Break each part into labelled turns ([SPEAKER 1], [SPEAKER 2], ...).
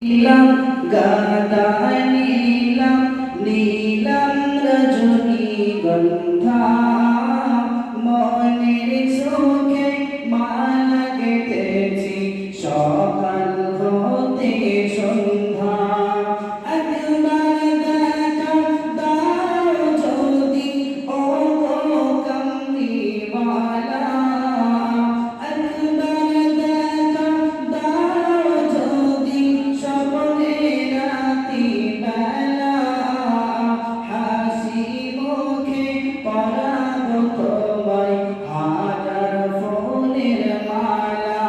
[SPEAKER 1] নীলাম গাদা নীলাম নীলাম রজনীগন্ধা মনের চোখে মালা গেঁথেছি সকাল হতে সন্ধ্যা একবার দেখা দাও যদি ও কামলিওয়ালা একবার দেখা দাও যদি স্বপ্নে রাতি বেলা হাসি মুখে পরাবো তোমায় হাজার ফুলের মালা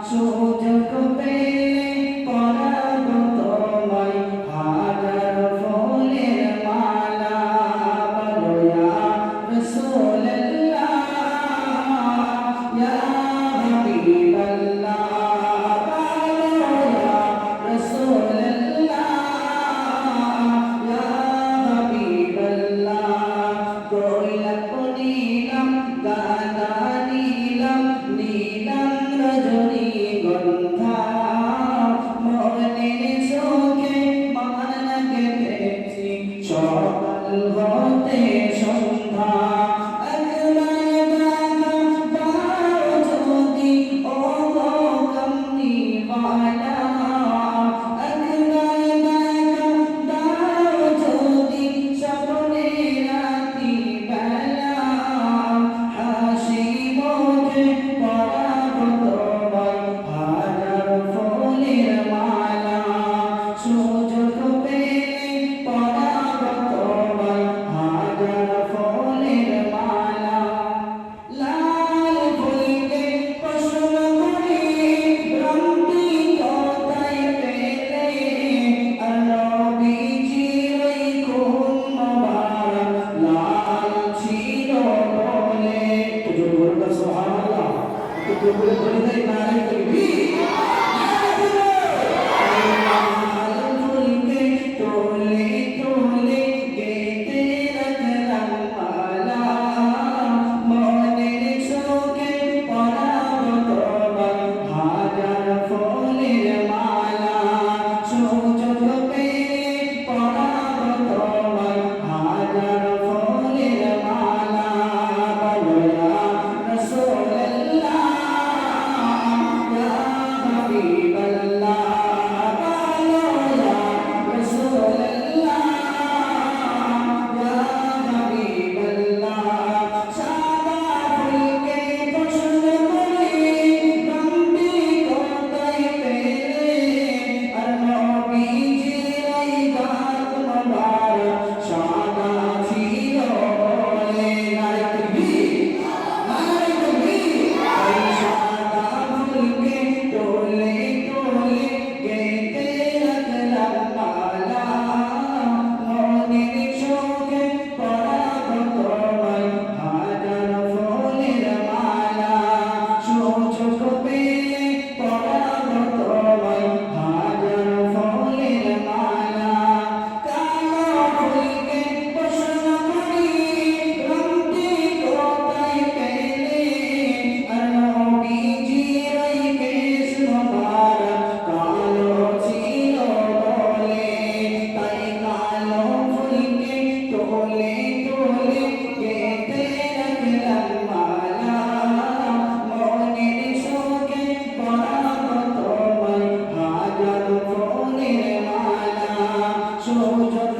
[SPEAKER 1] সুযোগ পেলে পরাবো তোমায় হাজার ফুলের মালা বলো ইয়া রাসূলুল্লাহ ইয়া হাবিবাল্লাহ বলো ইয়া রাসূলুল্লাহ ইয়া হাবিবাল্লাহ গোলাপ নীলাম গাঁদা নীলাম নীলাম রজনীগন্ধা মনের চোখে মালা গেঁথেছি সকাল হতে সন্ধ্যা একবার দেখা দাও যদি ও কামলিওয়ালা একবার দেখা দাও যদি স্বপ্নে রাতি বেলা হাসি মুখে পরাবো তোমায় হাজার ফুলের মালা সুযোগ পেলে পরাবো তোমায় হাজার ফুলের মালা লাল ফুলকে প্রশ্ন করি ভ্রান্তি কোথায় পেলে আর নবীজির ওই খুন মোবারক লাল ছিল বলে একটু জোরে বলুন সুবহানাল্লাহ একটু জোরে বলে দেয় নারে তাকবীর লাল ফুলকে তোলে তোলে গেঁথে রাখলাম মালা মনের চোখে পরাবো তোমায় হাজার ফুলের মালা সুযোগ পেলে পরাবো তোমায় হাজার ফুলের মালা বলো ইয়া রাসূলুল্লাহ ইয়া হাবিবাল্লাহ বলো ইয়া রাসূলুল্লাহ ইয়া হাবিবাল্লাহ সাদা ফুলকে পছন্দ করি ভ্রান্তি কোথায় পেলে আর নবীজির ওই গাত মোবারক সাদা ছিল বলে নারে তাকবীর নারে তাকবীর ওই সাদা ফুলকে তোলে তোলে গেঁথে রাখলাম মালা মনের চোখে পরাবো তোমায় হাজার ফুলের মালা সুযোগ পেলে পরাবো তোমায় হাজার ফুলের মালা কালো ফুলকে প্রশ্ন করি ভ্রান্তি কোথায় পেলে আর নবীজির ওই কেশ মোবারক কালো ছিল বলে তাই কালো ফুলকে তোলে তোলে গেঁথে রাখলাম মালা মনের চোখে পরাবো তোমায় হাজার ফুলের মালা সুযোগ